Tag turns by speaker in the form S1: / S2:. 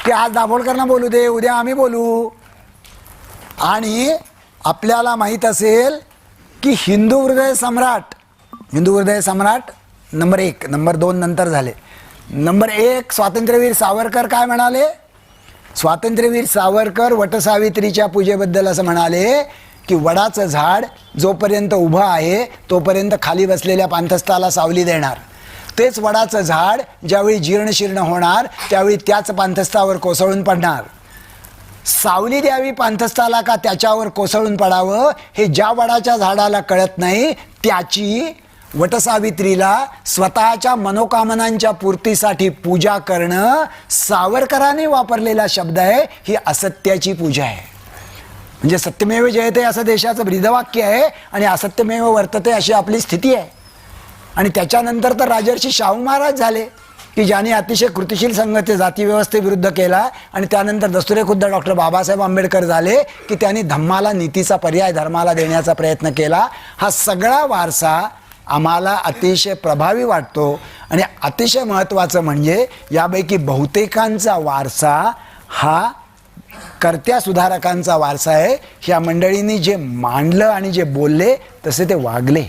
S1: की आज दाभोळकरांना बोलू दे, उद्या आम्ही बोलू. आणि आपल्याला माहीत असेल की हिंदू हृदय सम्राट नंबर 1, नंबर 2 नंतर झाले. नंबर 1 स्वातंत्र्यवीर सावरकर काय म्हणाले? स्वातंत्र्यवीर सावरकर वटसावित्रीच्या पूजेबद्दल असं म्हणाले की वडाचं झाड जोपर्यंत उभं आहे तोपर्यंत खाली बसलेल्या पांथस्थाला सावली देणार. तेच वडाचं झाड ज्यावेळी जीर्णशीर्ण होणार त्यावेळी त्याच पांथस्थावर कोसळून पडणार. सावली द्यावी पांथस्थाला का त्याच्यावर कोसळून पडावं हे ज्या वडाच्या झाडाला कळत नाही त्याची वटसावित्रीला स्वतःच्या मनोकामनांच्या पूर्तीसाठी पूजा करणं सावरकरांनी वापरलेला शब्द आहे. ही असत्याची पूजा आहे. म्हणजे सत्यमेव जयते असं देशाचं ब्रीदवाक्य आहे आणि असत्यमेव वर्तते अशी आपली स्थिती आहे. आणि त्याच्यानंतर तर राजर्षी शाहू महाराज झाले की ज्यांनी अतिशय कृतिशील संघर्ष जातीव्यवस्थेविरुद्ध केला. आणि त्यानंतर दस्तुरे खुद्द डॉक्टर बाबासाहेब आंबेडकर झाले की त्यांनी धम्माला नीतीचा पर्याय धर्माला देण्याचा प्रयत्न केला. हा सगळा वारसा आम्हाला अतिशय प्रभावी वाटतो. आणि अतिशय महत्त्वाचं म्हणजे यापैकी बहुतेकांचा वारसा हा कर्त्या सुधारकांचा वारसा आहे. ह्या मंडळींनी जे मांडलं आणि जे बोलले तसे ते वागले.